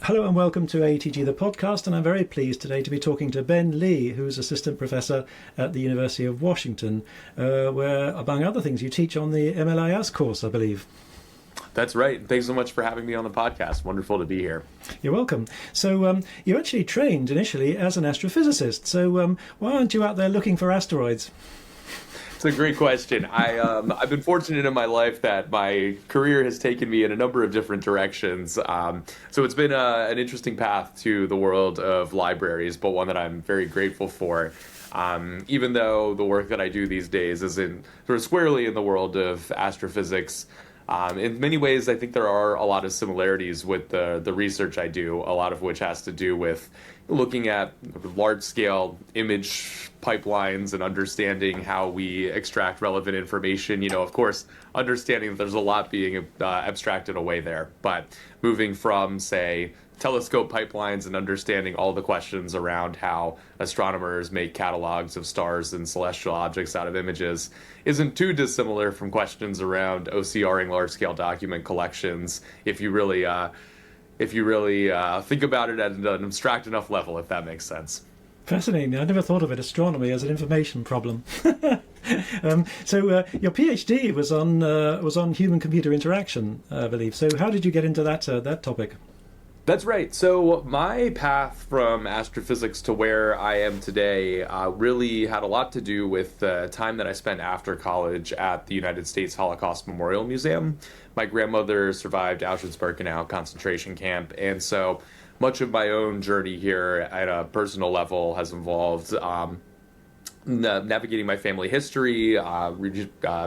Hello and welcome to AETG the podcast, and I'm very pleased today to be talking to Ben Lee, who's Assistant Professor at the University of Washington, where, among other things, you teach on the MLIS course, I believe. That's right. Thanks so much for having me on the podcast. Wonderful to be here. You're welcome. So you actually trained initially as an astrophysicist, so why aren't you out there looking for asteroids? It's a great question. I've been fortunate in my life that my career has taken me in a number of different directions. So it's been an interesting path to the world of libraries, but one that I'm very grateful for. Even though the work that I do these days isn't sort of squarely in the world of astrophysics, in many ways, I think there are a lot of similarities with the research I do, a lot of which has to do with looking at large-scale image pipelines and understanding how we extract relevant information. Of course, understanding that there's a lot being abstracted away there, but moving from, say, telescope pipelines and understanding all the questions around how astronomers make catalogs of stars and celestial objects out of images isn't too dissimilar from questions around OCRing large-scale document collections if you really think about it at an abstract enough level, if that makes sense. Fascinating. I never thought of astronomy as an information problem. So your PhD was on human-computer interaction, I believe. So how did you get into that topic? That's right. So my path from astrophysics to where I am today really had a lot to do with the time that I spent after college at the United States Holocaust Memorial Museum. My grandmother survived Auschwitz-Birkenau concentration camp, and so much of my own journey here at a personal level has involved navigating my family history,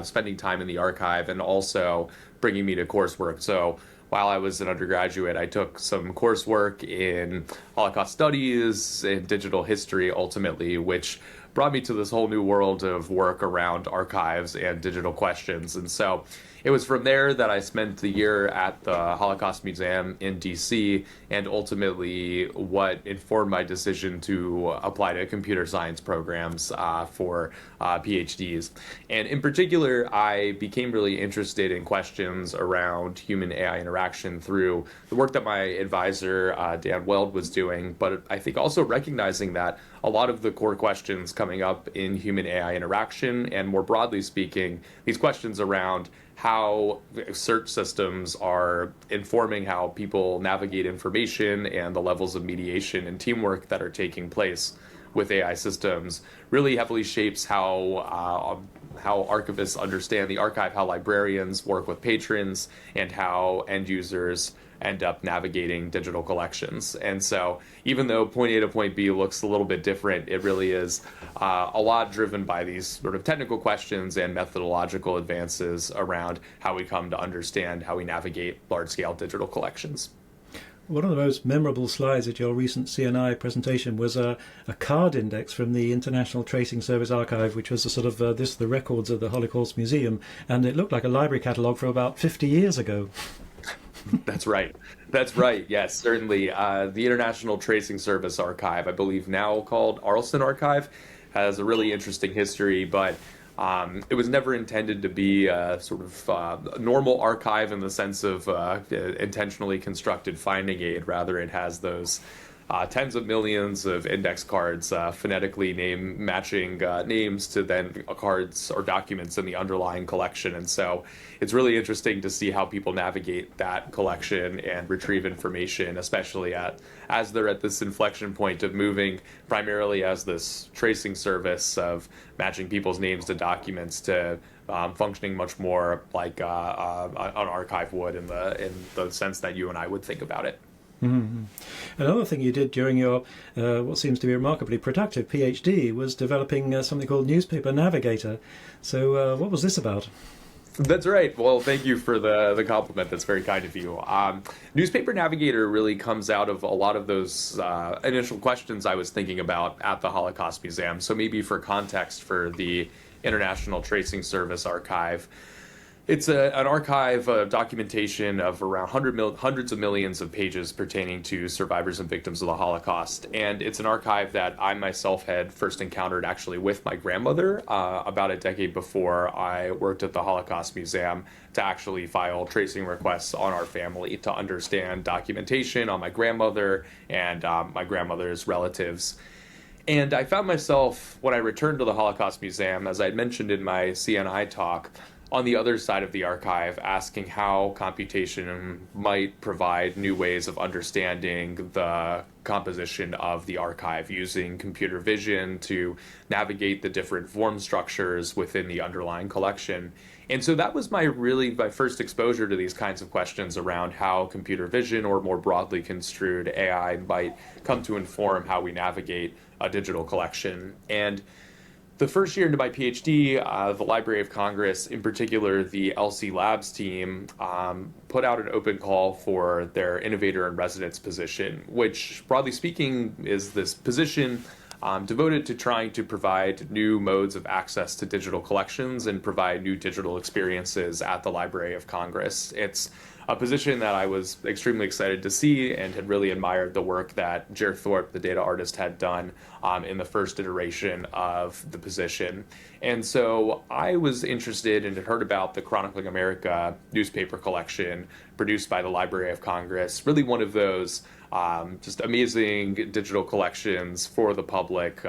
spending time in the archive, and also bringing me to coursework. So while I was an undergraduate, I took some coursework in Holocaust studies and digital history, ultimately, which brought me to this whole new world of work around archives and digital questions. And so it was from there that I spent the year at the Holocaust Museum in DC, and ultimately what informed my decision to apply to computer science programs for PhDs. And in particular, I became really interested in questions around human-AI interaction through the work that my advisor, Dan Weld, was doing, but I think also recognizing that a lot of the core questions coming up in human-AI interaction, and more broadly speaking, these questions around how search systems are informing how people navigate information and the levels of mediation and teamwork that are taking place with AI systems really heavily shapes how archivists understand the archive, how librarians work with patrons, and how end users end up navigating digital collections. And so even though point A to point B looks a little bit different, it really is a lot driven by these sort of technical questions and methodological advances around how we come to understand how we navigate large-scale digital collections. One of the most memorable slides at your recent CNI presentation was a card index from the International Tracing Service Archive, which was a sort of the records of the Holocaust Museum, and it looked like a library catalogue from about 50 years ago. That's right. That's right. Yes, certainly. The International Tracing Service Archive, I believe now called Arleston Archive, has a really interesting history, but it was never intended to be a sort of normal archive in the sense of intentionally constructed finding aid. Rather, it has those tens of millions of index cards, phonetically matching names to then cards or documents in the underlying collection. And so it's really interesting to see how people navigate that collection and retrieve information, especially as they're at this inflection point of moving primarily as this tracing service of matching people's names to documents to functioning much more like an archive would in the sense that you and I would think about it. Mm-hmm. Another thing you did during your what seems to be a remarkably productive PhD was developing something called Newspaper Navigator. So what was this about? That's right. Well, thank you for the compliment. That's very kind of you. Newspaper Navigator really comes out of a lot of those initial questions I was thinking about at the Holocaust Museum. So maybe for context for the International Tracing Service Archive, It's an archive of documentation of around hundreds of millions of pages pertaining to survivors and victims of the Holocaust. And it's an archive that I myself had first encountered actually with my grandmother about a decade before I worked at the Holocaust Museum to actually file tracing requests on our family to understand documentation on my grandmother and my grandmother's relatives. And I found myself, when I returned to the Holocaust Museum, as I had mentioned in my CNI talk, on the other side of the archive, asking how computation might provide new ways of understanding the composition of the archive, using computer vision to navigate the different form structures within the underlying collection. And so that was my first exposure to these kinds of questions around how computer vision, or more broadly construed AI, might come to inform how we navigate a digital collection. And the first year into my PhD, the Library of Congress, in particular the LC Labs team, put out an open call for their innovator in residence position, which, broadly speaking, is this position devoted to trying to provide new modes of access to digital collections and provide new digital experiences at the Library of Congress. It's a position that I was extremely excited to see and had really admired the work that Jer Thorpe, the data artist, had done in the first iteration of the position. And so I was interested and had heard about the Chronicling America newspaper collection produced by the Library of Congress, really one of those just amazing digital collections for the public,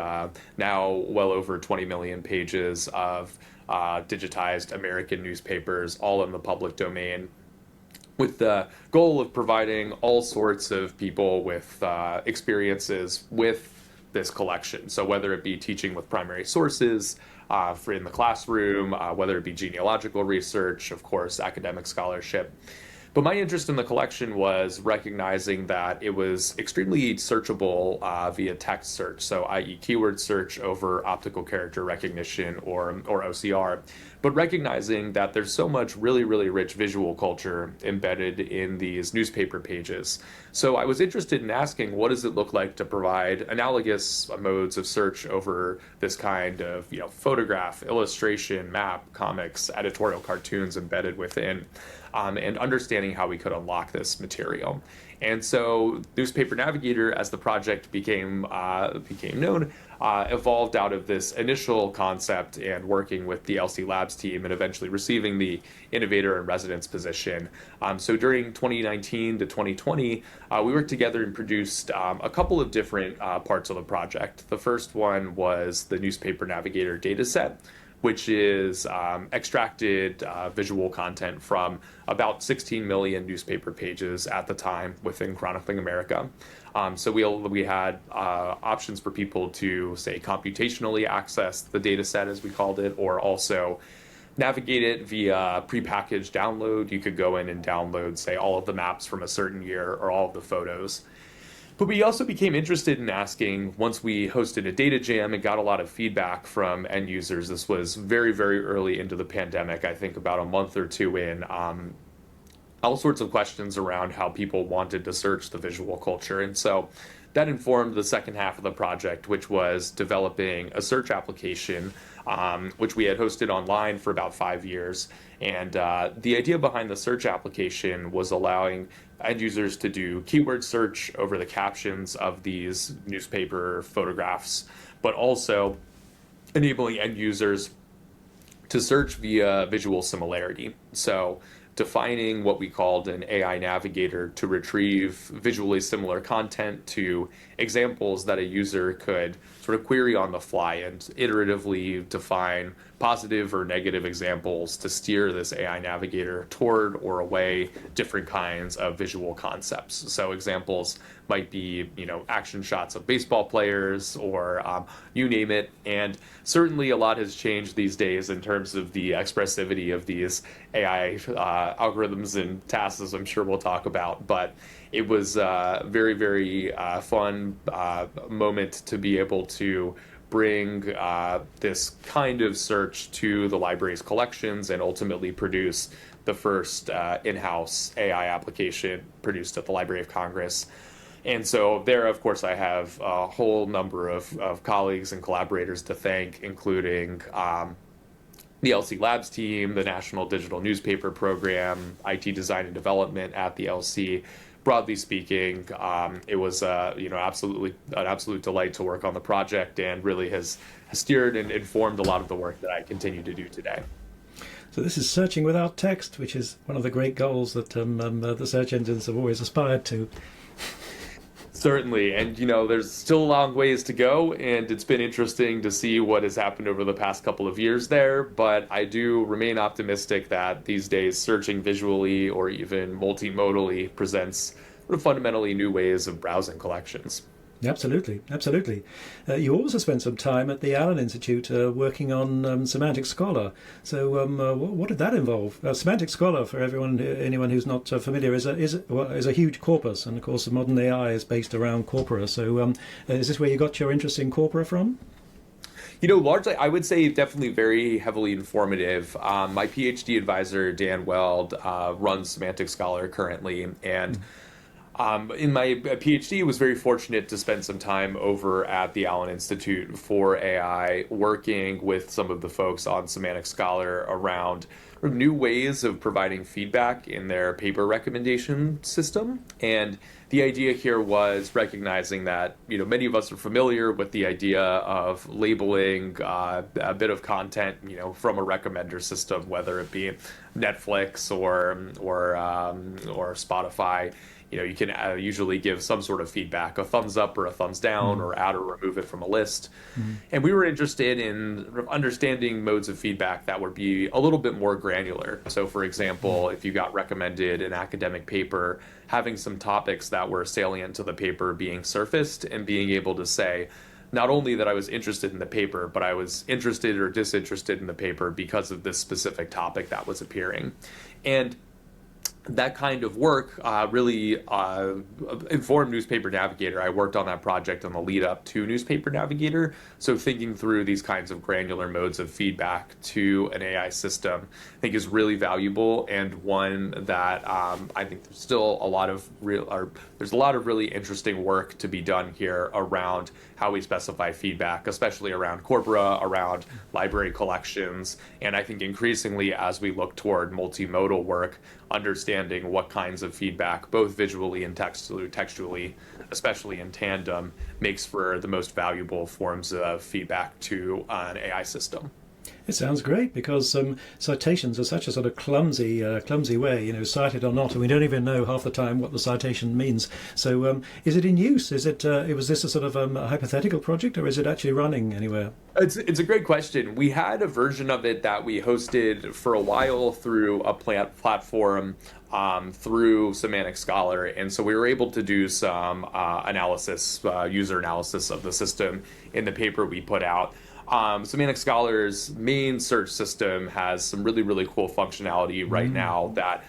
now well over 20 million pages of digitized American newspapers, all in the public domain, with the goal of providing all sorts of people with experiences with this collection. So whether it be teaching with primary sources in the classroom, whether it be genealogical research, of course, academic scholarship. But my interest in the collection was recognizing that it was extremely searchable via text search, so i.e. keyword search over optical character recognition, or OCR, but recognizing that there's so much really, really rich visual culture embedded in these newspaper pages. So I was interested in asking, what does it look like to provide analogous modes of search over this kind of, photograph, illustration, map, comics, editorial cartoons embedded within, and understanding how we could unlock this material. And so Newspaper Navigator, as the project became known, evolved out of this initial concept and working with the LC Labs team and eventually receiving the innovator in residence position. So during 2019 to 2020, we worked together and produced a couple of different parts of the project. The first one was the Newspaper Navigator dataset, which is extracted visual content from about 16 million newspaper pages at the time within Chronicling America. So we had options for people to, say, computationally access the data set, as we called it, or also navigate it via prepackaged download. You could go in and download, say, all of the maps from a certain year or all of the photos. But we also became interested in asking, once we hosted a data jam and got a lot of feedback from end users, this was very, very early into the pandemic, I think about a month or two in, all sorts of questions around how people wanted to search the visual culture. And so that informed the second half of the project, which was developing a search application, which we had hosted online for about 5 years. And the idea behind the search application was allowing end users to do keyword search over the captions of these newspaper photographs, but also enabling end users to search via visual similarity. So defining what we called an AI navigator to retrieve visually similar content to examples that a user could sort of query on the fly and iteratively define positive or negative examples to steer this AI navigator toward or away different kinds of visual concepts. So examples might be, action shots of baseball players, or you name it. And certainly a lot has changed these days in terms of the expressivity of these AI algorithms and tasks, as I'm sure we'll talk about. But it was a very, very fun moment to be able to bring this kind of search to the library's collections and ultimately produce the first in-house AI application produced at the Library of Congress. And so there, of course, I have a whole number of colleagues and collaborators to thank, including the LC Labs team, the National Digital Newspaper Program, IT design and development at the LC. Broadly speaking, it was absolutely an absolute delight to work on the project, and really has steered and informed a lot of the work that I continue to do today. So this is searching without text, which is one of the great goals that the search engines have always aspired to. Certainly, and there's still a long ways to go, and it's been interesting to see what has happened over the past couple of years there, but I do remain optimistic that these days searching visually or even multimodally presents sort of fundamentally new ways of browsing collections. Absolutely, absolutely. You also spent some time at the Allen Institute working on Semantic Scholar. So, what did that involve? Semantic Scholar, for anyone who's not familiar, is a huge corpus, and of course, modern AI is based around corpora. So, is this where you got your interest in corpora from? Largely, I would say definitely very heavily informative. My PhD advisor, Dan Weld, runs Semantic Scholar currently, and in my PhD, was very fortunate to spend some time over at the Allen Institute for AI, working with some of the folks on Semantic Scholar around new ways of providing feedback in their paper recommendation system. And the idea here was recognizing that, many of us are familiar with the idea of labeling a bit of content, from a recommender system, whether it be Netflix or Spotify. You can usually give some sort of feedback, a thumbs up or a thumbs down, or add or remove it from a list. And we were interested in understanding modes of feedback that would be a little bit more granular. So, for example, if you got recommended an academic paper, having some topics that were salient to the paper being surfaced and being able to say, not only that I was interested in the paper, but I was interested or disinterested in the paper because of this specific topic that was appearing. And that kind of work really informed Newspaper Navigator. I worked on that project on the lead up to Newspaper Navigator. So thinking through these kinds of granular modes of feedback to an AI system, I think is really valuable, and one that I think there's still a lot of really interesting work to be done here around how we specify feedback, especially around corpora, around library collections, and I think increasingly as we look toward multimodal work, understanding what kinds of feedback, both visually and textually, especially in tandem, makes for the most valuable forms of feedback to an AI system. It sounds great, because citations are such a sort of clumsy way, cited or not, and we don't even know half the time what the citation means. So, is it in use? Was this a sort of a hypothetical project, or is it actually running anywhere? It's a great question. We had a version of it that we hosted for a while through a platform through Semantic Scholar, and so we were able to do some user analysis of the system in the paper we put out. Semantic Scholar's main search system has some really, really cool functionality right now that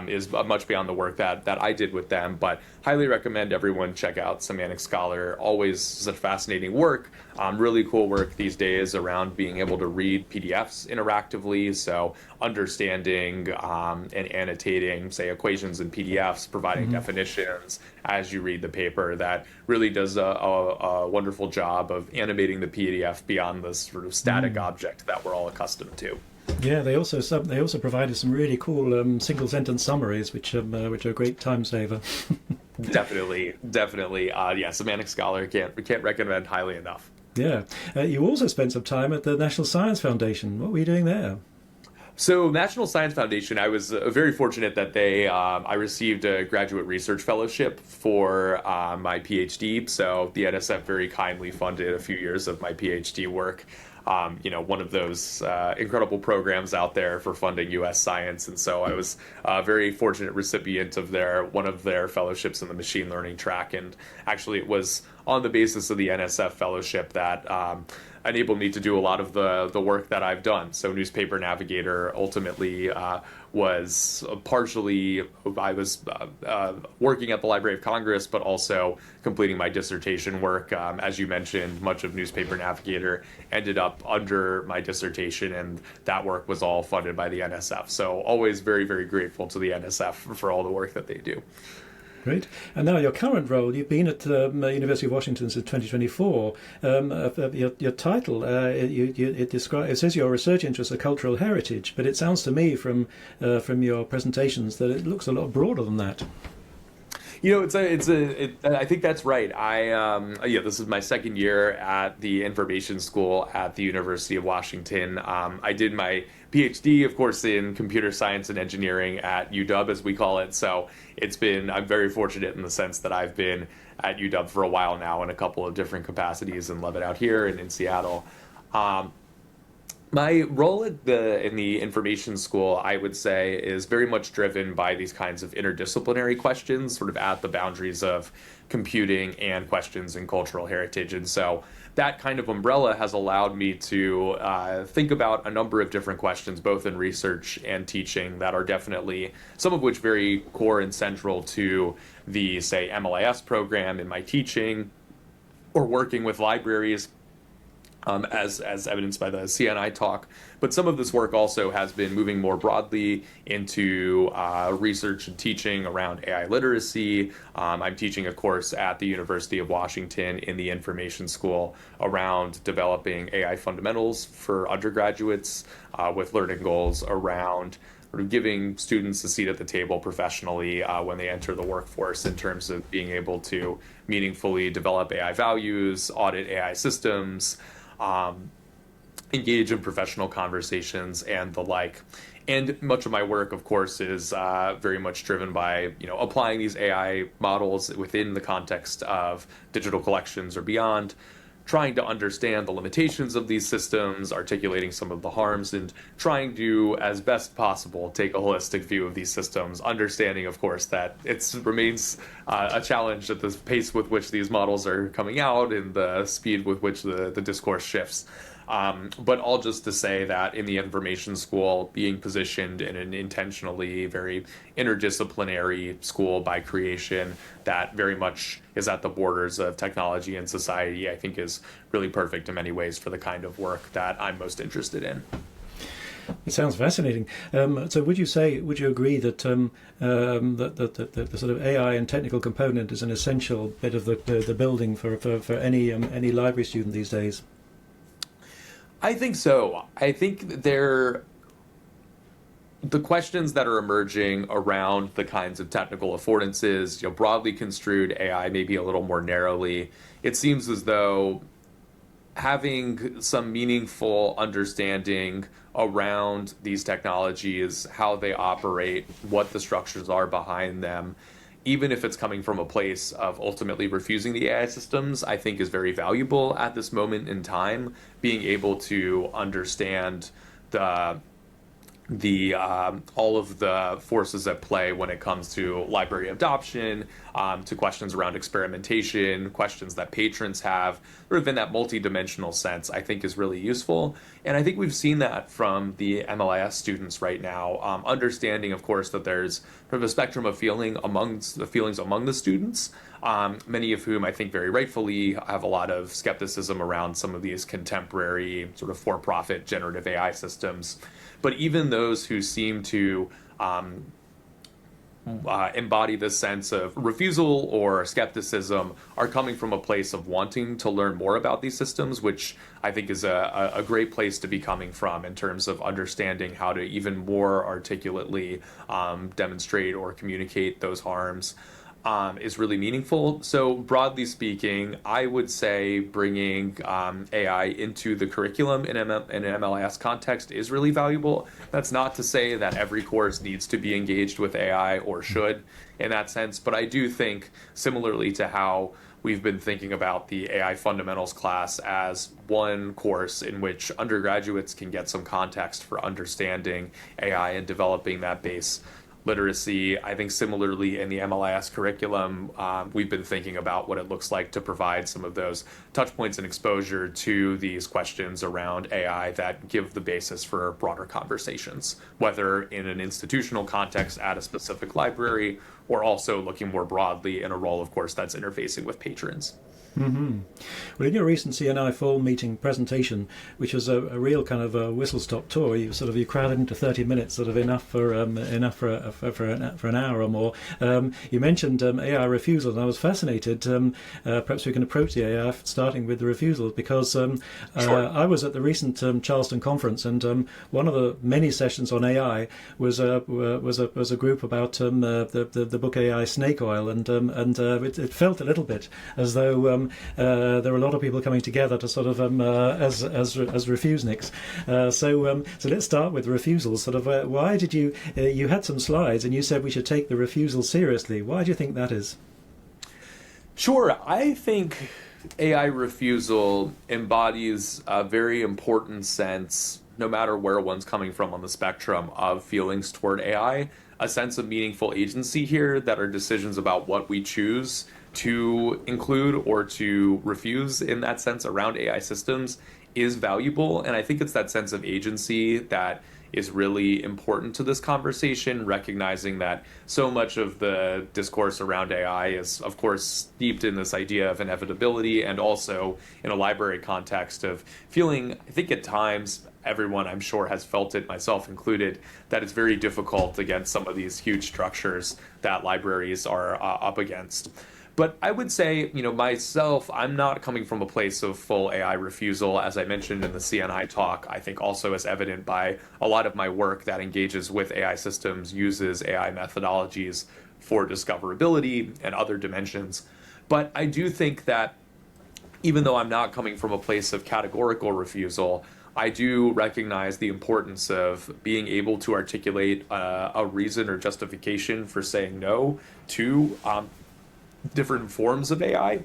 is much beyond the work that I did with them, but highly recommend everyone check out Semantic Scholar. Always such fascinating work, really cool work these days around being able to read PDFs interactively, so understanding and annotating, say, equations in PDFs, providing definitions as you read the paper. That really does a wonderful job of animating the PDF beyond this sort of static object that we're all accustomed to. Yeah, they also provided some really cool single sentence summaries, which are a great time saver. Definitely. Yeah, Semantic Scholar can't recommend highly enough. Yeah, you also spent some time at the National Science Foundation. What were you doing there? So National Science Foundation, I was very fortunate that I received a graduate research fellowship for my PhD. So the NSF very kindly funded a few years of my PhD work. One of those incredible programs out there for funding U.S. science. And so I was a very fortunate recipient of one of their fellowships in the machine learning track. And actually it was on the basis of the NSF fellowship that enabled me to do a lot of the work that I've done. So Newspaper Navigator ultimately was partially, I was working at the Library of Congress, but also completing my dissertation work. As you mentioned, much of Newspaper Navigator ended up under my dissertation, and that work was all funded by the NSF. So always very, very grateful to the NSF for all the work that they do. Great. And now your current role, you've been at the University of Washington since 2024. Your title, it says your research interests are cultural heritage, but it sounds to me from your presentations that it looks a lot broader than that. I think that's right. This is my second year at the information school at the University of Washington. I did my PhD, of course, in computer science and engineering at UW, as we call it. So I'm very fortunate in the sense that I've been at UW for a while now in a couple of different capacities and love it out here and in Seattle. My role in the information school, I would say, is very much driven by these kinds of interdisciplinary questions, sort of at the boundaries of computing and questions in cultural heritage. And so that kind of umbrella has allowed me to think about a number of different questions, both in research and teaching, that are definitely, some of which very core and central to the, say, MLIS program in my teaching, or working with libraries, as evidenced by the CNI talk. But some of this work also has been moving more broadly into research and teaching around AI literacy. I'm teaching a course at the University of Washington in the information school around developing AI fundamentals for undergraduates, with learning goals around sort of giving students a seat at the table professionally when they enter the workforce, in terms of being able to meaningfully develop AI values, audit AI systems, engage in professional conversations, and the like. And much of my work, of course, is very much driven by, applying these AI models within the context of digital collections or beyond, trying to understand the limitations of these systems, articulating some of the harms, and trying to, as best possible, take a holistic view of these systems, understanding, of course, that it remains a challenge at the pace with which these models are coming out and the speed with which the discourse shifts. But all just to say that in the information school, being positioned in an intentionally very interdisciplinary school by creation that very much is at the borders of technology and society, I think is really perfect in many ways for the kind of work that I'm most interested in. It sounds fascinating. So would you agree that that the sort of AI and technical component is an essential bit of the building for any library student these days? I think so. I think the questions that are emerging around the kinds of technical affordances, broadly construed AI, maybe a little more narrowly, it seems as though having some meaningful understanding around these technologies, how they operate, what the structures are behind them, even if it's coming from a place of ultimately refusing the AI systems, I think is very valuable at this moment in time. Being able to understand all of the forces at play when it comes to library adoption, to questions around experimentation, questions that patrons have, sort of in that multidimensional sense, I think is really useful. And I think we've seen that from the MLIS students right now, understanding, of course, that there's sort of a spectrum of feelings among the students, many of whom I think very rightfully have a lot of skepticism around some of these contemporary sort of for-profit generative AI systems. But even those who seem to embody this sense of refusal or skepticism are coming from a place of wanting to learn more about these systems, which I think is a great place to be coming from in terms of understanding how to even more articulately demonstrate or communicate those harms. Is really meaningful. So broadly speaking, I would say bringing AI into the curriculum in an MLIS context is really valuable. That's not to say that every course needs to be engaged with AI or should in that sense, but I do think, similarly to how we've been thinking about the AI fundamentals class as one course in which undergraduates can get some context for understanding AI and developing that base literacy. I think similarly in the MLIS curriculum, we've been thinking about what it looks like to provide some of those touch points and exposure to these questions around AI that give the basis for broader conversations, whether in an institutional context at a specific library or also looking more broadly in a role, of course, that's interfacing with patrons. Mm-hmm. Well, in your recent CNI Fall meeting presentation, which was a real kind of a whistle-stop tour, you crowded into 30 minutes, sort of enough for an hour or more. You mentioned AI refusal, and I was fascinated. Perhaps we can approach the AI starting with the refusals, because Sure. I was at the recent Charleston conference, and one of the many sessions on AI was a group about the book AI Snake Oil, and it felt a little bit as though there were a lot of people coming together to sort of as refuseniks. So let's start with refusals. Sort of why did you had some slides and you said we should take the refusal seriously. Why do you think that is? Sure. I think AI refusal embodies a very important sense, no matter where one's coming from on the spectrum of feelings toward AI, a sense of meaningful agency here, that our decisions about what we choose to include or to refuse in that sense around AI systems is valuable. And I think it's that sense of agency that is really important to this conversation, recognizing that so much of the discourse around AI is, of course, steeped in this idea of inevitability, and also in a library context of feeling, I think at times, everyone I'm sure has felt it, myself included, that it's very difficult against some of these huge structures that libraries are up against. But I would say, myself, I'm not coming from a place of full AI refusal. As I mentioned in the CNI talk, I think also as evident by a lot of my work that engages with AI systems, uses AI methodologies for discoverability and other dimensions. But I do think that even though I'm not coming from a place of categorical refusal, I do recognize the importance of being able to articulate a reason or justification for saying no to different forms of AI.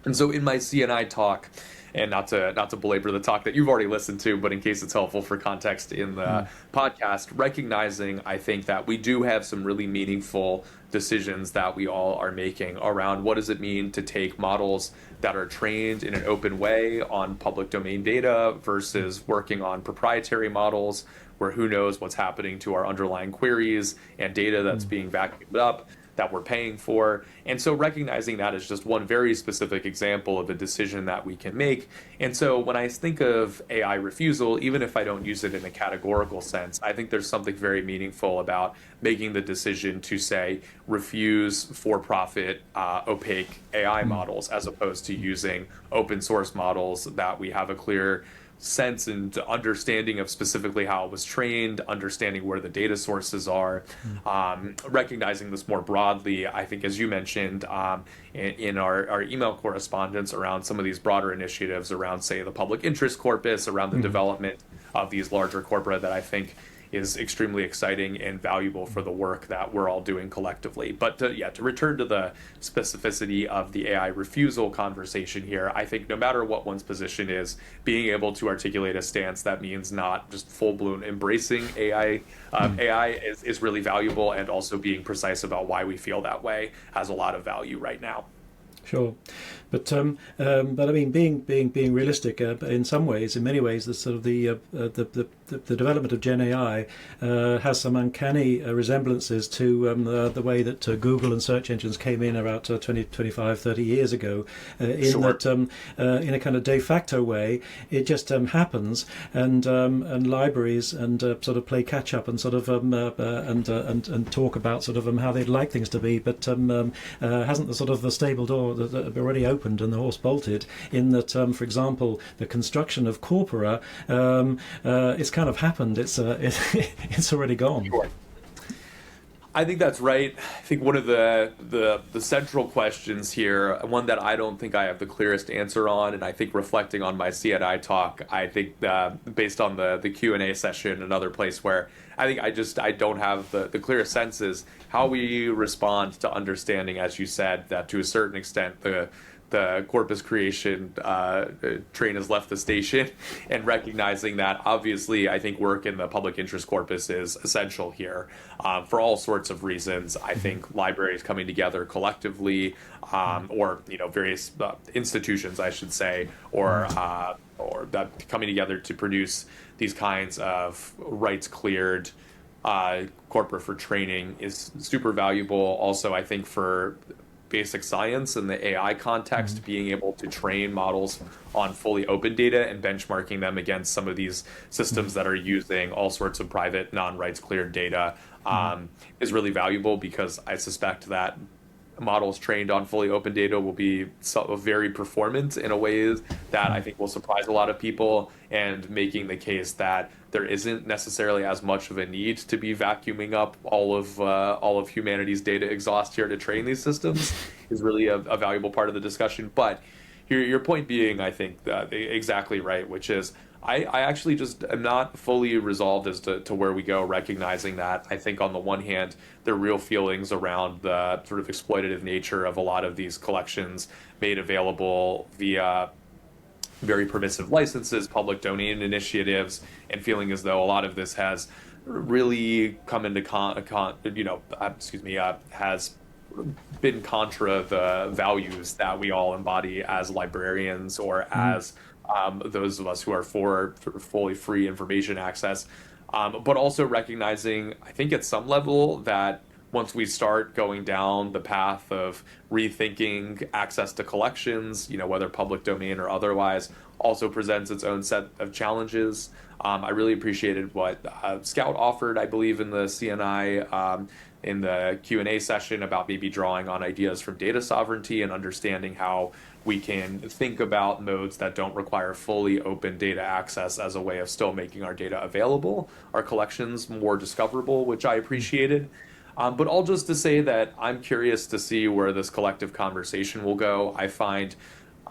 And so in my CNI talk, and not to belabor the talk that you've already listened to, but in case it's helpful for context in the podcast, recognizing, I think, that we do have some really meaningful decisions that we all are making around what does it mean to take models that are trained in an open way on public domain data versus working on proprietary models where who knows what's happening to our underlying queries and data that's being vacuumed up that we're paying for. And so recognizing that is just one very specific example of a decision that we can make. And so when I think of AI refusal, even if I don't use it in a categorical sense, I think there's something very meaningful about making the decision to say refuse for-profit opaque AI models, as opposed to using open source models that we have a clear sense and understanding of specifically how it was trained, understanding where the data sources are, recognizing this more broadly. I think, as you mentioned, in our email correspondence around some of these broader initiatives around, say, the public interest corpus, around the development of these larger corpora, that I think is extremely exciting and valuable for the work that we're all doing collectively. But to return to the specificity of the AI refusal conversation here, I think no matter what one's position is, being able to articulate a stance that means not just full-blown embracing AI, AI is really valuable, and also being precise about why we feel that way has a lot of value right now. Sure, but I mean, being realistic, in some ways, in many ways, the sort of the development of Gen AI has some uncanny resemblances to the way that Google and search engines came in about 20, 25, 30 years ago. In that, in a kind of de facto way, it just happens, and libraries and sort of play catch up and sort of and talk about sort of how they'd like things to be, but hasn't the sort of the stable door that already opened and the horse bolted, in that, for example, the construction of corpora, it's kind of happened. It's already gone. Sure. I think that's right. I think one of the central questions here, one that I don't think I have the clearest answer on, and I think reflecting on my CNI talk, I think based on the Q&A session, another place where I think I don't have the clearest sense is how we respond to understanding, as you said, that to a certain extent the corpus creation train has left the station, and recognizing that obviously I think work in the public interest corpus is essential here for all sorts of reasons. I think libraries coming together collectively, or various institutions, I should say, or coming together to produce these kinds of rights cleared corpora for training is super valuable. Also, I think for basic science and the AI context, being able to train models on fully open data and benchmarking them against some of these systems that are using all sorts of private, non-rights cleared data is really valuable, because I suspect that models trained on fully open data will be very performant in a way that I think will surprise a lot of people, and making the case that there isn't necessarily as much of a need to be vacuuming up all of humanity's data exhaust here to train these systems is really a valuable part of the discussion. But your point being, I think, exactly right, which is I actually just am not fully resolved as to where we go, recognizing that I think on the one hand, there are real feelings around the sort of exploitative nature of a lot of these collections made available via very permissive licenses, public domain initiatives, and feeling as though a lot of this has really come into has been contra the values that we all embody as librarians, or as those of us who are for fully free information access, but also recognizing, I think at some level, that once we start going down the path of rethinking access to collections, whether public domain or otherwise, also presents its own set of challenges. I really appreciated what Scout offered, I believe, in the CNI in the Q&A session, about maybe drawing on ideas from data sovereignty and understanding how we can think about modes that don't require fully open data access as a way of still making our data available, our collections more discoverable, which I appreciated. But all just to say that I'm curious to see where this collective conversation will go. I find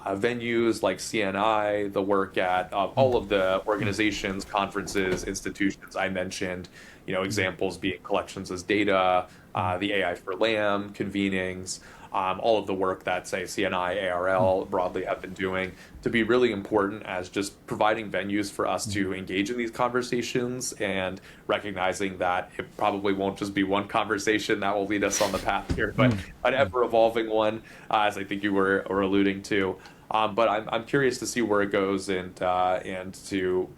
venues like CNI, the work at all of the organizations, conferences, institutions I mentioned, examples being collections as data, the AI for LAM, convenings, all of the work that, say, CNI, ARL broadly have been doing, to be really important as just providing venues for us to engage in these conversations, and recognizing that it probably won't just be one conversation that will lead us on the path here, but an ever-evolving one, as I think you were alluding to. But I'm curious to see where it goes, and to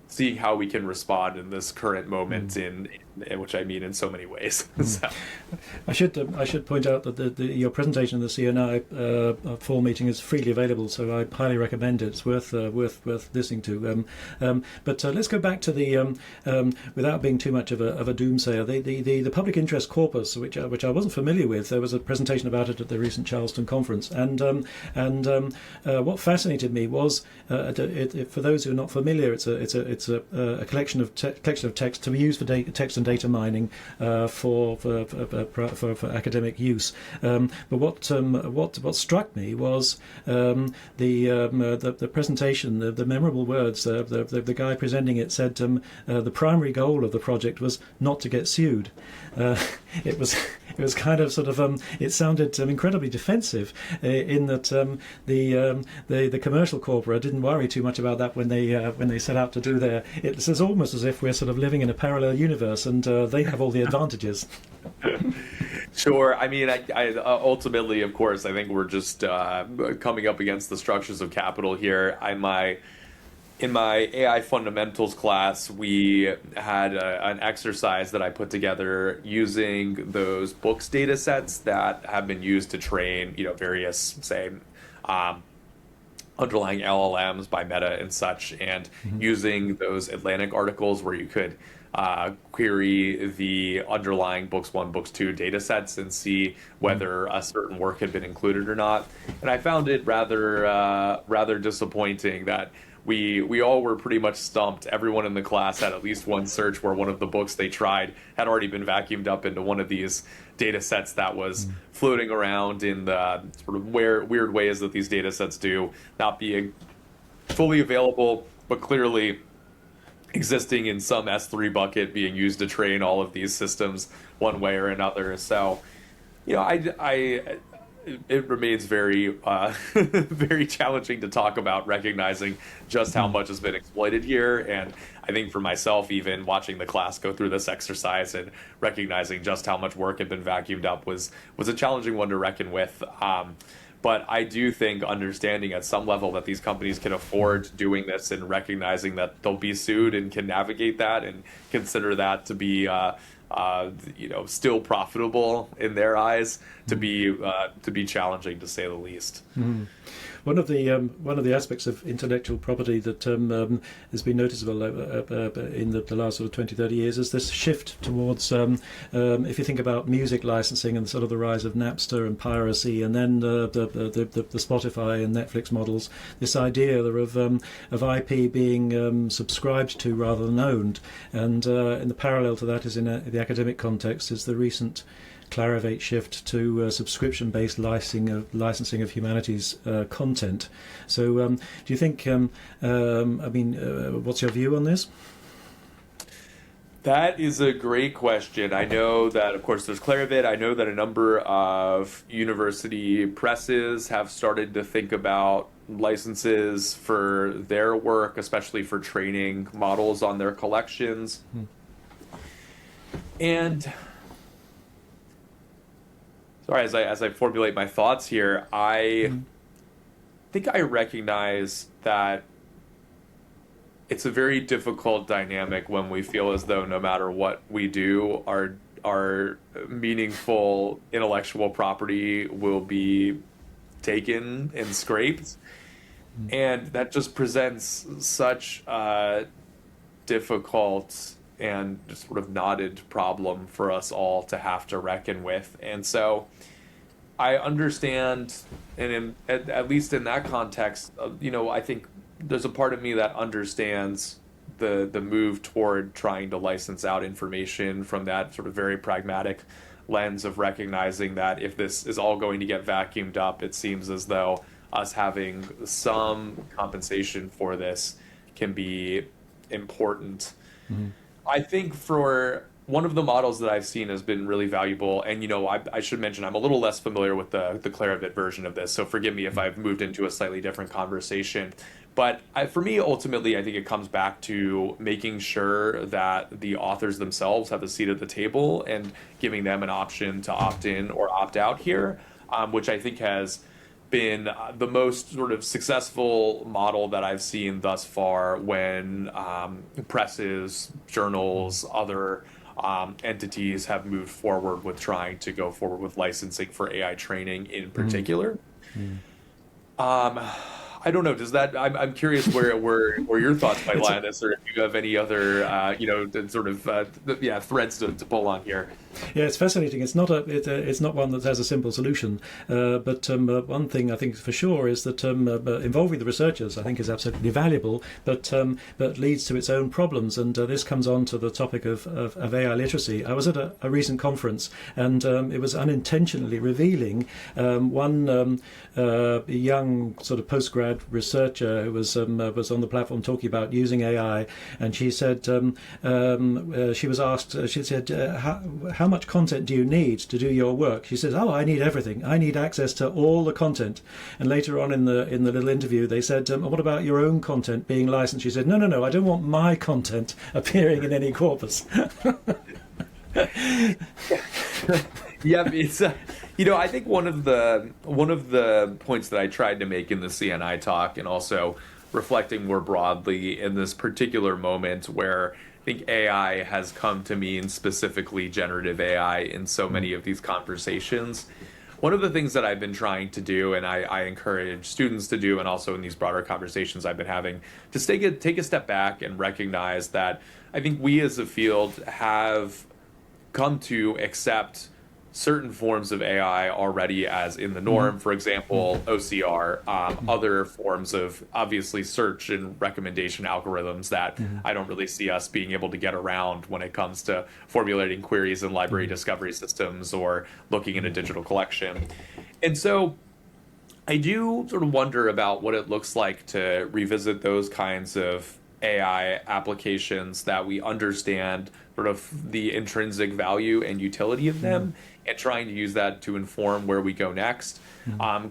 see how we can respond in this current moment, in which I mean in so many ways. So. I should point out that your presentation in the CNI fall meeting is freely available, so I highly recommend it. It's worth listening to. But let's go back to the without being too much of a doomsayer, the public interest corpus, which I wasn't familiar with. There was a presentation about it at the recent Charleston conference, and what fascinated me was, for those who are not familiar, it's a collection of text to be used for text and data mining for academic use. But what struck me was the presentation, the memorable words. The guy presenting it said the primary goal of the project was not to get sued. It was kind of sort of it sounded incredibly defensive, in that the commercial corpora didn't worry too much about that when they set out to do their. It's almost as if we're sort of living in a parallel universe, and they have all the advantages. Sure. I mean, I ultimately, of course, I think we're just coming up against the structures of capital here. In my AI fundamentals class, we had an exercise that I put together using those books data sets that have been used to train, various, say, underlying LLMs by Meta and such, and using those Atlantic articles where you could query the underlying books 1, books 2 data sets and see whether a certain work had been included or not. And I found it rather disappointing that we all were pretty much stumped. Everyone in the class had at least one search where one of the books they tried had already been vacuumed up into one of these data sets that was floating around in the sort of weird ways that these data sets do, not being fully available, but clearly existing in some S3 bucket being used to train all of these systems one way or another. So, it remains very, very challenging to talk about, recognizing just how much has been exploited here. And I think for myself, even watching the class go through this exercise and recognizing just how much work had been vacuumed up was a challenging one to reckon with. But I do think understanding at some level that these companies can afford doing this and recognizing that they'll be sued and can navigate that and consider that to be still profitable in their eyes, to be challenging, to say the least. Mm. One of the aspects of intellectual property that has been noticeable in the last sort of 20, 30 years is this shift towards, if you think about music licensing and sort of the rise of Napster and piracy, and then the Spotify and Netflix models, this idea of IP being subscribed to rather than owned. And in the parallel to that is in the academic context is the recent Clarivate shift to subscription-based licensing of humanities content. So, do you think? What's your view on this? That is a great question. I know that, of course, there's Clarivate. I know that a number of university presses have started to think about licenses for their work, especially for training models on their collections. And sorry, as I formulate my thoughts here, I think I recognize that it's a very difficult dynamic when we feel as though no matter what we do, our meaningful intellectual property will be taken and scraped. And that just presents such a difficult and just sort of knotted problem for us all to have to reckon with. And so I understand, and at least in that context, I think there's a part of me that understands the move toward trying to license out information from that sort of very pragmatic lens of recognizing that if this is all going to get vacuumed up, it seems as though us having some compensation for this can be important. Mm-hmm. I think for one of the models that I've seen has been really valuable, and I should mention I'm a little less familiar with the Clarivate version of this, so forgive me if I've moved into a slightly different conversation. But for me, ultimately, I think it comes back to making sure that the authors themselves have a seat at the table and giving them an option to opt in or opt out here, which I think has been the most sort of successful model that I've seen thus far when presses, journals, other entities have moved forward with trying to go forward with licensing for AI training in particular. I don't know. Does that? I'm curious where your thoughts might lie on this, or if you have any other threads to pull on here. Yeah, it's fascinating. It's not one that has a simple solution. But one thing I think for sure is that involving the researchers, I think, is absolutely valuable, but leads to its own problems. And this comes on to the topic of AI literacy. I was at a recent conference, and it was unintentionally revealing. One young sort of postgrad researcher who was on the platform talking about using AI, and she said she was asked. She said, "How much content do you need to do your work?" She says, "Oh, I need everything. I need access to all the content." And later on in the little interview, they said, "What about your own content being licensed?" She said, "No. I don't want my content appearing in any corpus." Yeah, it's I think one of the points that I tried to make in the CNI talk, and also reflecting more broadly in this particular moment where I think AI has come to mean specifically generative AI in so many of these conversations. One of the things that I've been trying to do, and I encourage students to do, and also in these broader conversations I've been having, to take a step back and recognize that I think we as a field have come to accept certain forms of AI already as in the norm. For example, OCR, other forms of obviously search and recommendation algorithms that I don't really see us being able to get around when it comes to formulating queries in library discovery systems or looking at a digital collection. And so I do sort of wonder about what it looks like to revisit those kinds of AI applications that we understand sort of the intrinsic value and utility of them, and trying to use that to inform where we go next.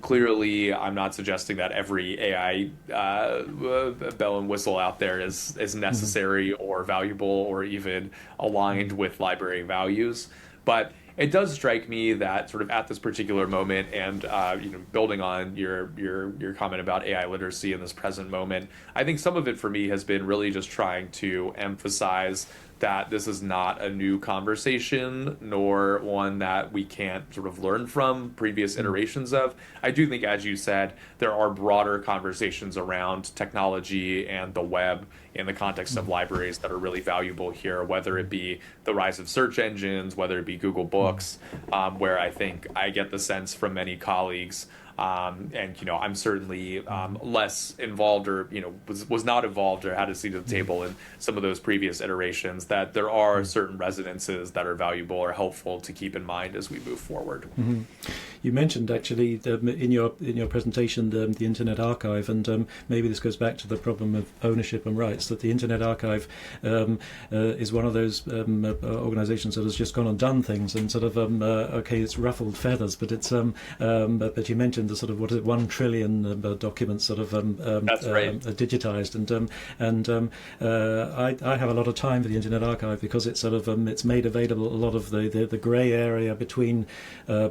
Clearly, I'm not suggesting that every AI bell and whistle out there is necessary or valuable or even aligned with library values. But it does strike me that sort of at this particular moment, and building on your comment about AI literacy in this present moment, I think some of it for me has been really just trying to emphasize that this is not a new conversation, nor one that we can't sort of learn from previous iterations of. I do think, as you said, there are broader conversations around technology and the web in the context of libraries that are really valuable here, whether it be the rise of search engines, whether it be Google Books, where I think I get the sense from many colleagues, and I'm certainly less involved, or was not involved or had a seat at the table in some of those previous iterations, that there are certain resonances that are valuable or helpful to keep in mind as we move forward. Mm-hmm. You mentioned actually in your presentation the Internet Archive, and maybe this goes back to the problem of ownership and rights, that the Internet Archive is one of those organizations that has just gone and done things, and sort of okay, it's ruffled feathers, but it's but you mentioned the sort of, what is it, 1 trillion documents sort of That's right. digitized, and I have a lot of time for the Internet Archive because it's sort of it's made available a lot of the grey area between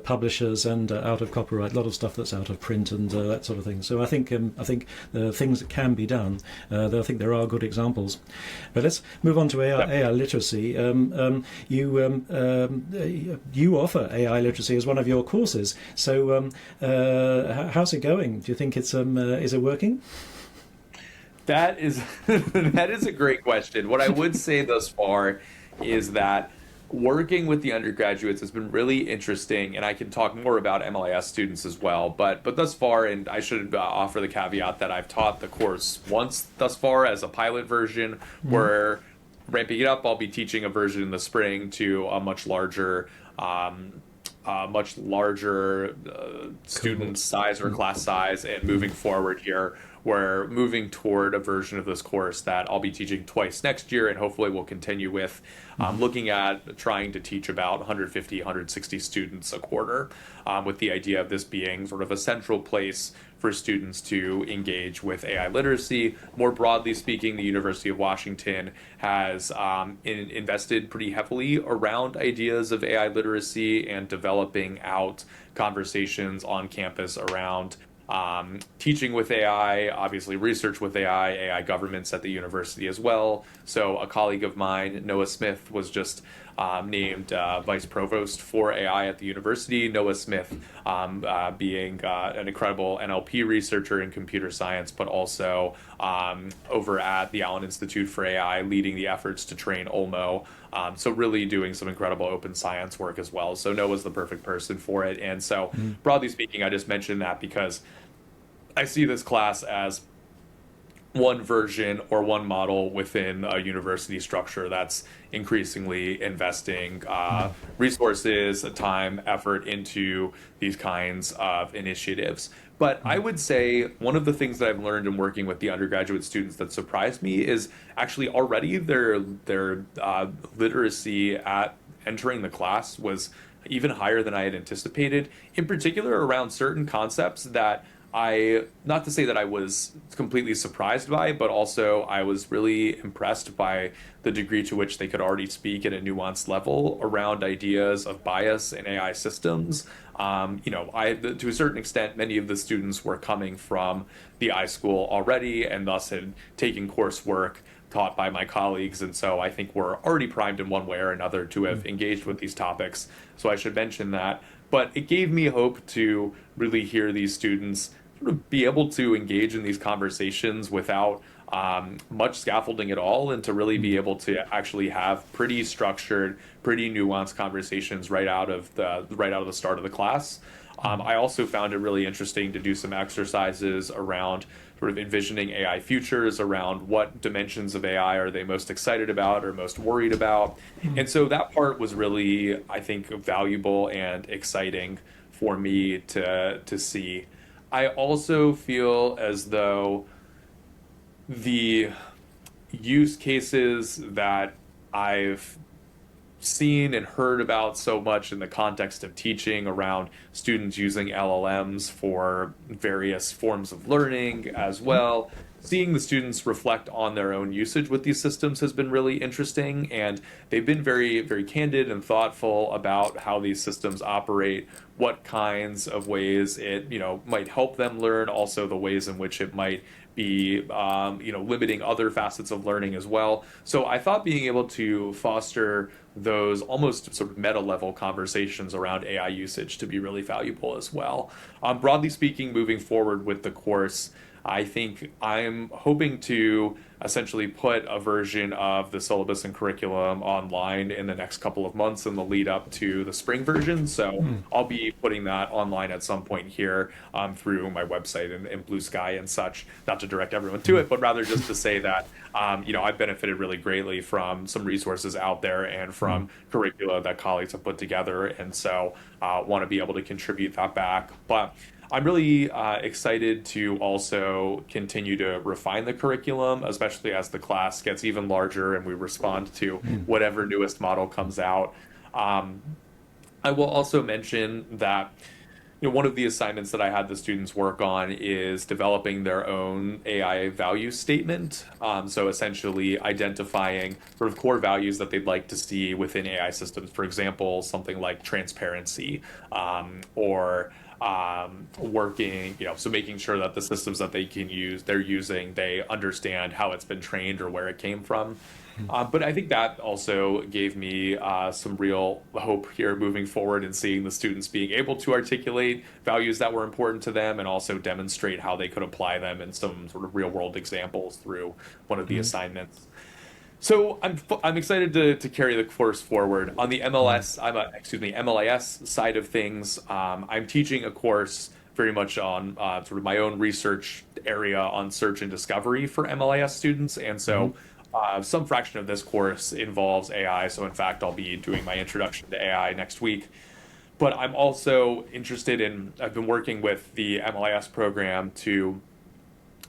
publishers and out of copyright, a lot of stuff that's out of print and that sort of thing. So I think things that can be done. I think there are good examples. But let's move on to AI literacy. You offer AI literacy as one of your courses. So how's it going? Do you think is it working? That is that is a great question. What I would say thus far is that working with the undergraduates has been really interesting, and I can talk more about MLIS students as well. But thus far, and I should offer the caveat that I've taught the course once thus far as a pilot version. We're ramping it up. I'll be teaching a version in the spring to a much larger student size or class size, and moving forward here, we're moving toward a version of this course that I'll be teaching twice next year, and hopefully we'll continue with looking at trying to teach about 150, 160 students a quarter, with the idea of this being sort of a central place for students to engage with AI literacy. More broadly speaking, the University of Washington has invested pretty heavily around ideas of AI literacy and developing out conversations on campus around teaching with AI, obviously research with AI, AI governance at the university as well. So a colleague of mine, Noah Smith, was just named vice provost for AI at the university. Noah Smith being an incredible NLP researcher in computer science, but also over at the Allen Institute for AI, leading the efforts to train Olmo. So really doing some incredible open science work as well. So Noah's the perfect person for it. And so broadly speaking, I just mentioned that because I see this class as one version or one model within a university structure that's increasingly investing resources, time, effort into these kinds of initiatives. But I would say one of the things that I've learned in working with the undergraduate students that surprised me is actually already their literacy at entering the class was even higher than I had anticipated, in particular around certain concepts that not to say that I was completely surprised by, but also I was really impressed by the degree to which they could already speak at a nuanced level around ideas of bias in AI systems. To a certain extent, many of the students were coming from the iSchool already, and thus had taken coursework taught by my colleagues, and so I think we're already primed in one way or another to have engaged with these topics. So I should mention that. But it gave me hope to really hear these students sort of be able to engage in these conversations without much scaffolding at all, and to really be able to actually have pretty structured, pretty nuanced conversations right out of the start of the class. I also found it really interesting to do some exercises around sort of envisioning AI futures, around what dimensions of AI are they most excited about or most worried about. And so that part was really, I think, valuable and exciting for me to see. I also feel as though the use cases that I've seen and heard about so much in the context of teaching around students using LLMs for various forms of learning as well. Seeing the students reflect on their own usage with these systems has been really interesting, and they've been very, very candid and thoughtful about how these systems operate, what kinds of ways it, might help them learn, also the ways in which it might be, limiting other facets of learning as well. So I thought being able to foster those almost sort of meta level conversations around AI usage to be really valuable as well. Broadly speaking, moving forward with the course, I think I'm hoping to essentially put a version of the syllabus and curriculum online in the next couple of months in the lead up to the spring version. So I'll be putting that online at some point here through my website and Blue Sky and such, not to direct everyone to it, but rather just to say that, I've benefited really greatly from some resources out there and from curricula that colleagues have put together. And so want to be able to contribute that back. But I'm really excited to also continue to refine the curriculum, especially as the class gets even larger and we respond to whatever newest model comes out. I will also mention that one of the assignments that I had the students work on is developing their own AI value statement. So essentially identifying sort of core values that they'd like to see within AI systems. For example, something like transparency or working, so making sure that the systems that they're using, they understand how it's been trained or where it came from. But I think that also gave me some real hope here moving forward and seeing the students being able to articulate values that were important to them and also demonstrate how they could apply them in some sort of real world examples through one of the assignments. So I'm excited to carry the course forward. On the MLIS side of things, I'm teaching a course very much on sort of my own research area on search and discovery for MLIS students. And so some fraction of this course involves AI. So in fact, I'll be doing my introduction to AI next week. But I'm also I've been working with the MLIS program to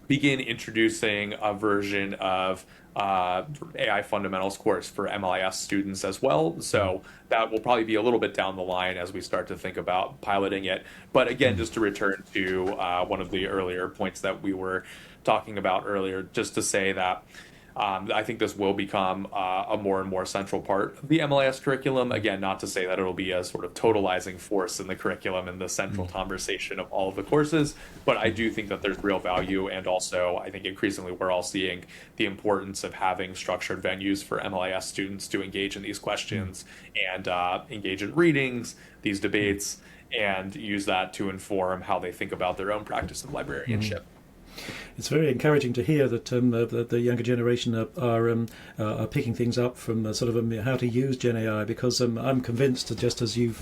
begin introducing a version of AI fundamentals course for MLIS students as well. So that will probably be a little bit down the line as we start to think about piloting it. But again, just to return to one of the earlier points that we were talking about earlier, just to say that I think this will become a more and more central part of the MLIS curriculum. Again, not to say that it'll be a sort of totalizing force in the curriculum and the central conversation of all of the courses, but I do think that there's real value. And also, I think increasingly we're all seeing the importance of having structured venues for MLIS students to engage in these questions and engage in readings, these debates, and use that to inform how they think about their own practice of librarianship. It's very encouraging to hear that the younger generation are picking things up from sort of how to use Gen AI, because I'm convinced, just as you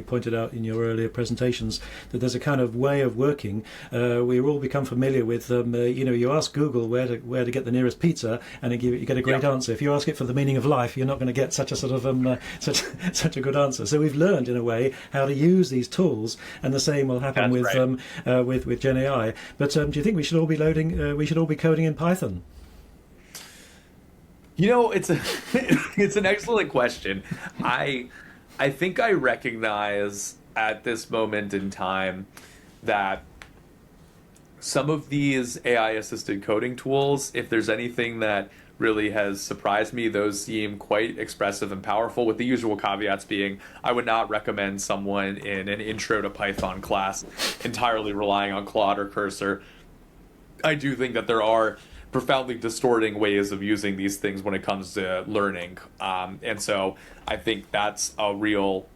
pointed out in your earlier presentations, that there's a kind of way of working. We've all become familiar with, you ask Google where to get the nearest pizza, and you get a great answer. If you ask it for the meaning of life, you're not going to get such a sort of such a good answer. So we've learned in a way how to use these tools, and the same will happen with Gen AI. But do you think we should all be coding in Python? It's it's an excellent question. I think I recognize at this moment in time that some of these AI assisted coding tools, if there's anything that really has surprised me, those seem quite expressive and powerful, with the usual caveats being I would not recommend someone in an intro to Python class entirely relying on Claude or Cursor. I do think that there are profoundly distorting ways of using these things when it comes to learning. And so I think that's a real,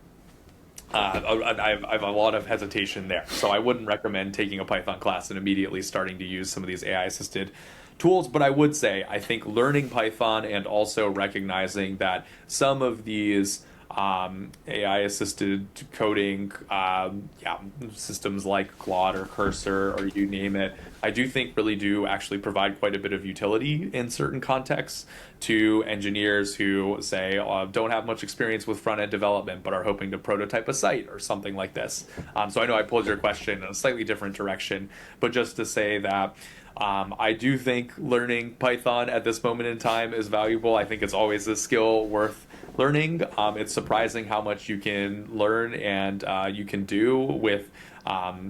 I have a lot of hesitation there. So I wouldn't recommend taking a Python class and immediately starting to use some of these AI-assisted tools. But I would say, I think learning Python and also recognizing that some of these AI-assisted coding systems like Claude or Cursor or you name it, I do think really do actually provide quite a bit of utility in certain contexts to engineers who say don't have much experience with front-end development but are hoping to prototype a site or something like this. So I know I pulled your question in a slightly different direction, but just to say that I do think learning Python at this moment in time is valuable. I think it's always a skill worth learning. It's surprising how much you can learn and you can do with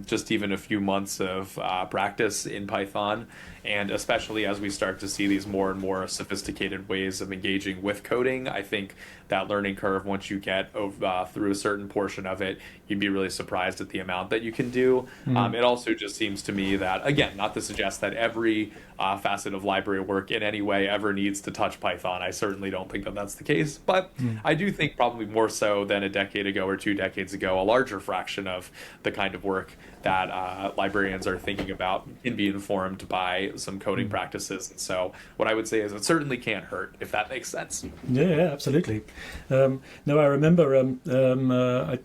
just even a few months of practice in Python. And especially as we start to see these more and more sophisticated ways of engaging with coding, I think that learning curve, once you get through a certain portion of it, you'd be really surprised at the amount that you can do. It also just seems to me that, again, not to suggest that every facet of library work in any way ever needs to touch Python. I certainly don't think that that's the case, but I do think probably more so than a decade ago or 2 decades ago, a larger fraction of the kind of work that librarians are thinking about can be informed by some coding practices. And so what I would say is it certainly can't hurt, if that makes sense. Yeah, absolutely. No, I remember I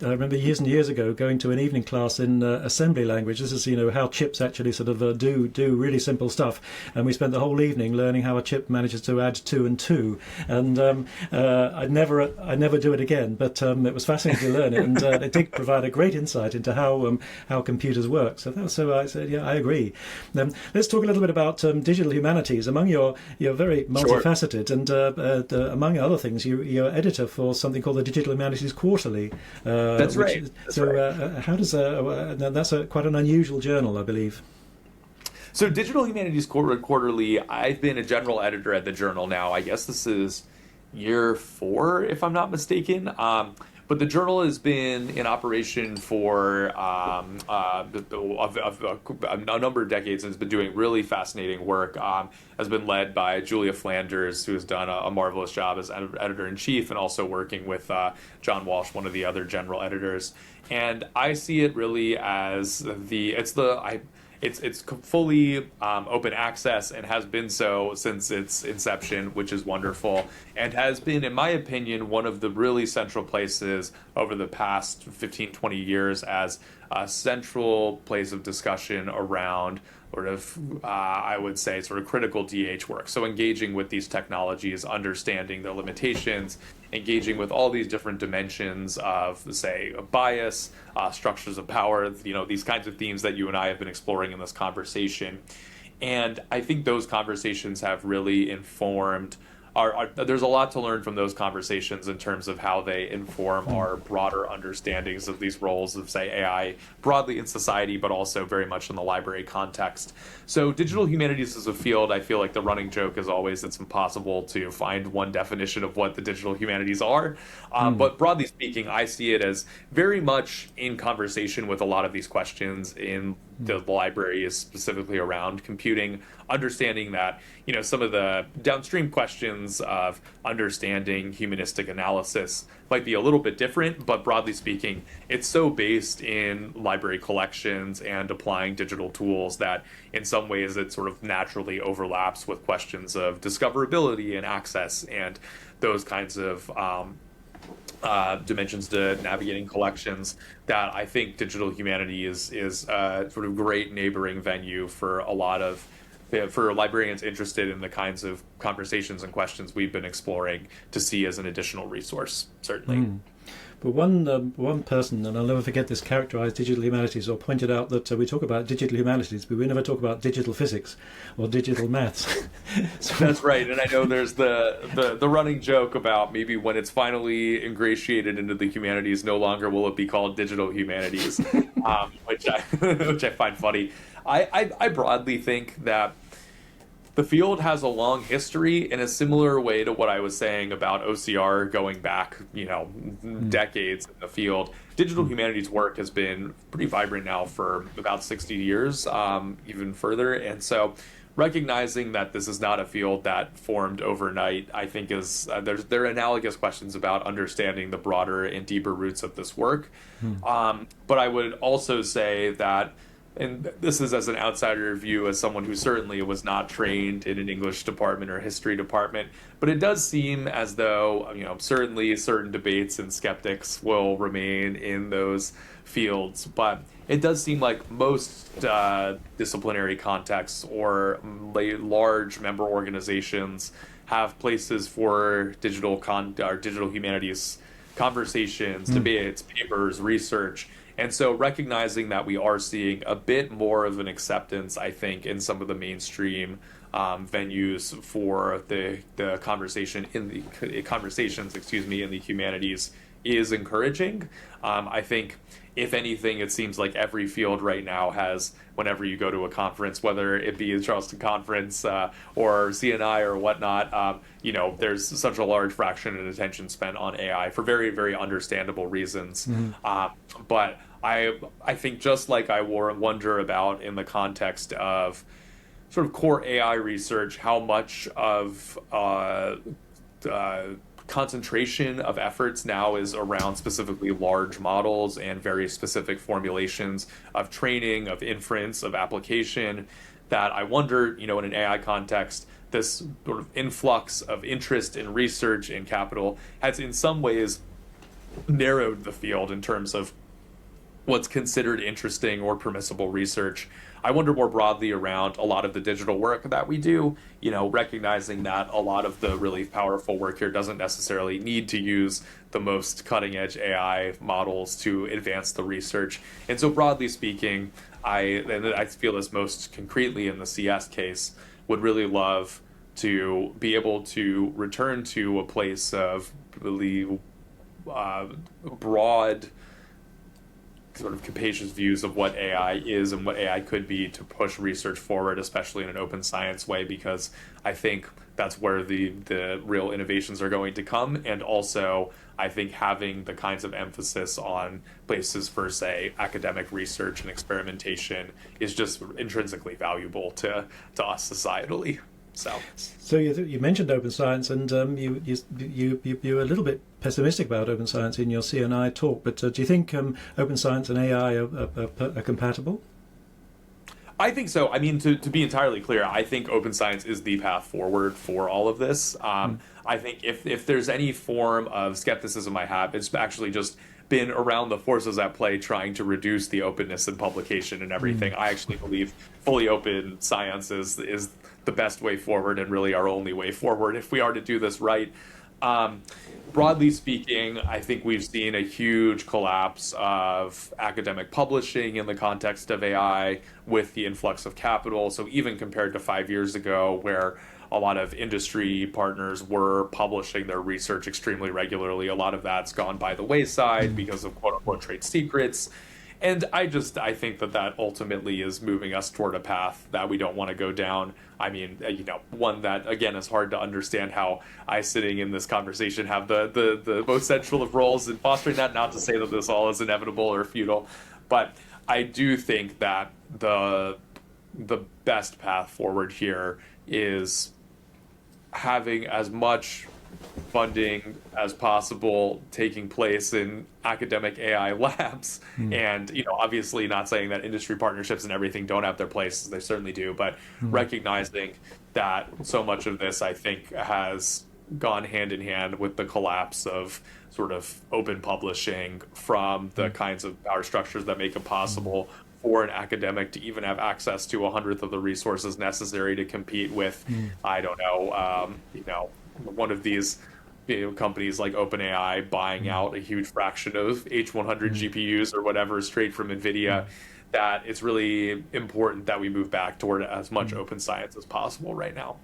remember years and years ago going to an evening class in assembly language. This is, how chips actually sort of do really simple stuff. And we spent the whole evening learning how a chip manages to add 2 and 2. And I'd never do it again, but it was fascinating to learn it. And it did provide a great insight into how computers work. So I said, yeah, I agree. Let's talk a little bit about digital humanities. Among you're very multifaceted, and among other things, you're editor for something called the Digital Humanities Quarterly. That's right. How does that's quite an unusual journal, I believe. So Digital Humanities Quarterly, I've been a general editor at the journal now. I guess this is year 4, if I'm not mistaken. But the journal has been in operation for a number of decades and has been doing really fascinating work. Has been led by Julia Flanders, who has done a marvelous job as editor-in-chief, and also working with John Walsh, one of the other general editors. And I see it really as it's fully open access and has been so since its inception, which is wonderful, and has been, in my opinion, one of the really central places over the past 15, 20 years as a central place of discussion around sort of, I would say, sort of critical DH work. So engaging with these technologies, understanding their limitations, engaging with all these different dimensions of, say, bias, structures of power, these kinds of themes that you and I have been exploring in this conversation. And I think those conversations have really informed there's a lot to learn from those conversations in terms of how they inform our broader understandings of these roles of, say, AI broadly in society, but also very much in the library context. So digital humanities as a field, I feel like the running joke is always it's impossible to find one definition of what the digital humanities are. But broadly speaking, I see it as very much in conversation with a lot of these questions in the library, is specifically around computing, understanding that, some of the downstream questions of understanding humanistic analysis might be a little bit different, but broadly speaking, it's so based in library collections and applying digital tools that in some ways it sort of naturally overlaps with questions of discoverability and access and those kinds of dimensions to navigating collections, that I think digital humanities is a sort of great neighboring venue for a lot of for librarians interested in the kinds of conversations and questions we've been exploring to see as an additional resource, certainly. But one person, and I'll never forget this, characterized digital humanities or pointed out that we talk about digital humanities, but we never talk about digital physics or digital maths. So, that's right, and I know there's the running joke about maybe when it's finally ingratiated into the humanities, no longer will it be called digital humanities, which I find funny. I broadly think that the field has a long history in a similar way to what I was saying about OCR going back, decades in the field. Digital humanities work has been pretty vibrant now for about 60 years, even further. And so recognizing that this is not a field that formed overnight, I think is there are analogous questions about understanding the broader and deeper roots of this work. But I would also say that, and this is as an outsider view, as someone who certainly was not trained in an English department or history department, but it does seem as though, certainly certain debates and skeptics will remain in those fields. But it does seem like most disciplinary contexts or large member organizations have places for digital humanities conversations, debates, papers, research. And so recognizing that we are seeing a bit more of an acceptance, I think, in some of the mainstream venues for the conversation in the conversations, excuse me, in the humanities is encouraging. I think, if anything, it seems like every field right now has, whenever you go to a conference, whether it be a Charleston conference or CNI or whatnot, there's such a large fraction of attention spent on AI for very, very understandable reasons. But I think, just like I wonder about in the context of sort of core AI research, how much of concentration of efforts now is around specifically large models and very specific formulations of training, of inference, of application, that I wonder, in an AI context, this sort of influx of interest in research and capital has in some ways narrowed the field in terms of what's considered interesting or permissible research. I wonder more broadly around a lot of the digital work that we do, recognizing that a lot of the really powerful work here doesn't necessarily need to use the most cutting edge AI models to advance the research. And so broadly speaking, I feel this most concretely in the CS case, would really love to be able to return to a place of really broad, sort of capacious views of what AI is and what AI could be to push research forward, especially in an open science way, because I think that's where the real innovations are going to come. And also, I think having the kinds of emphasis on places for, say, academic research and experimentation is just intrinsically valuable to us societally. So you mentioned open science, and you were a little bit pessimistic about open science in your CNI talk. But do you think open science and AI are compatible? I think so. I mean, to be entirely clear, I think open science is the path forward for all of this. I think if there's any form of skepticism I have, it's actually just been around the forces at play trying to reduce the openness in publication and everything. I actually believe fully open science is the best way forward, and really our only way forward if we are to do this right. Broadly speaking, I think we've seen a huge collapse of academic publishing in the context of AI with the influx of capital. So even compared to 5 years ago, where a lot of industry partners were publishing their research extremely regularly, a lot of that's gone by the wayside because of quote-unquote trade secrets. And I think that ultimately is moving us toward a path that we don't want to go down. I mean, one that, again, is hard to understand how I, sitting in this conversation, have the most central of roles in fostering that. Not to say that this all is inevitable or futile, but I do think that the best path forward here is having as much funding as possible taking place in academic AI labs. And, obviously not saying that industry partnerships and everything don't have their place, they certainly do, but recognizing that so much of this, I think, has gone hand in hand with the collapse of sort of open publishing from the kinds of power structures that make it possible for an academic to even have access to 1/100th of the resources necessary to compete with, I don't know, one of these companies like OpenAI buying out a huge fraction of H100 GPUs or whatever straight from NVIDIA, that it's really important that we move back toward as much open science as possible right now.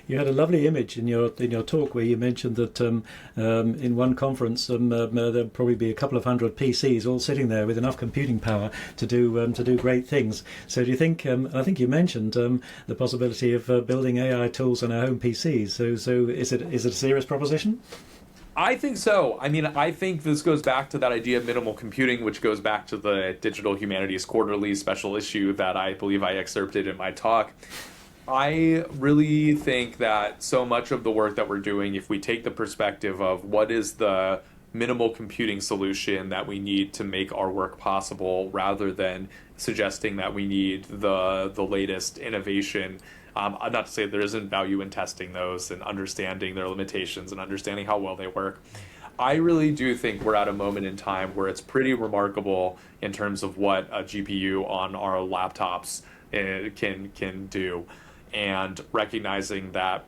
You had a lovely image in your talk where you mentioned that in one conference there'll probably be a couple of hundred PCs all sitting there with enough computing power to do great things. So do you think? I think you mentioned the possibility of building AI tools on our home PCs. So is it a serious proposition? I think so. I mean, I think this goes back to that idea of minimal computing, which goes back to the Digital Humanities Quarterly special issue that I believe I excerpted in my talk. I really think that so much of the work that we're doing, if we take the perspective of what is the minimal computing solution that we need to make our work possible, rather than suggesting that we need the latest innovation, not to say there isn't value in testing those and understanding their limitations and understanding how well they work. I really do think we're at a moment in time where it's pretty remarkable in terms of what a GPU on our laptops can do. And recognizing that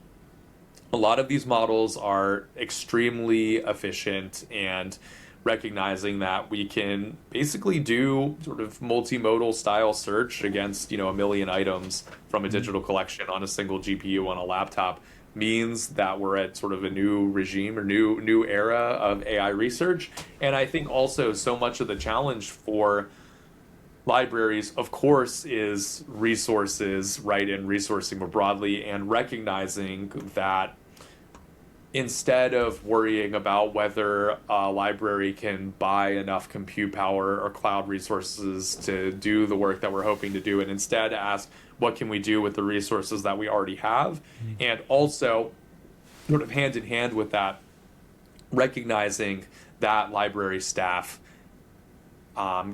a lot of these models are extremely efficient and recognizing that we can basically do sort of multimodal style search against, a million items from a digital collection on a single GPU on a laptop means that we're at sort of a new regime or new era of AI research. And I think also so much of the challenge for libraries, of course, is resources, right, and resourcing more broadly, and recognizing that instead of worrying about whether a library can buy enough compute power or cloud resources to do the work that we're hoping to do, and instead ask, what can we do with the resources that we already have? And also, sort of hand in hand with that, recognizing that library staff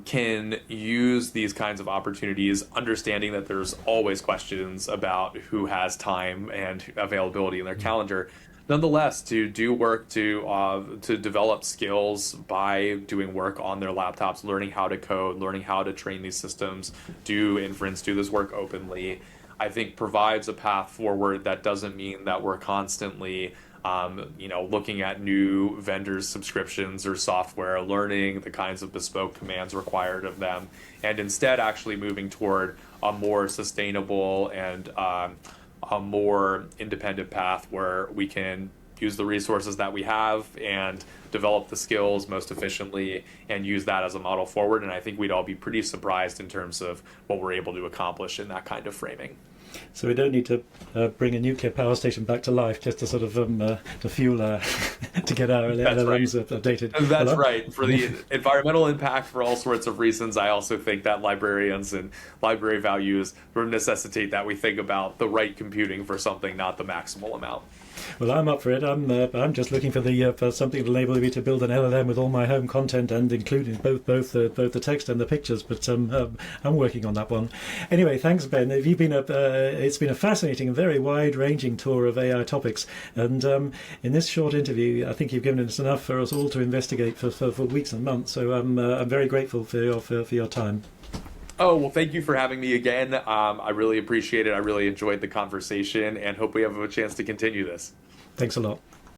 can use these kinds of opportunities, understanding that there's always questions about who has time and availability in their calendar. Nonetheless, to do work to develop skills by doing work on their laptops, learning how to code, learning how to train these systems, do inference, do this work openly, I think provides a path forward that doesn't mean that we're constantly looking at new vendors' subscriptions or software, learning the kinds of bespoke commands required of them, and instead actually moving toward a more sustainable and a more independent path where we can use the resources that we have and develop the skills most efficiently and use that as a model forward. And I think we'd all be pretty surprised in terms of what we're able to accomplish in that kind of framing. So we don't need to bring a nuclear power station back to life just to sort of to fuel to get our LLMs updated. That's right. For the environmental impact, for all sorts of reasons, I also think that librarians and library values necessitate that we think about the right computing for something, not the maximal amount. Well, I'm up for it. I'm just looking for for something to enable me to build an LLM with all my home content and including both the text and the pictures. But I'm working on that one. Anyway, thanks, Ben. It's been a fascinating and very wide-ranging tour of AI topics. And in this short interview, I think you've given us enough for us all to investigate for weeks and months. So I'm very grateful for your time. Oh, well, thank you for having me again. I really appreciate it. I really enjoyed the conversation and hope we have a chance to continue this. Thanks a lot.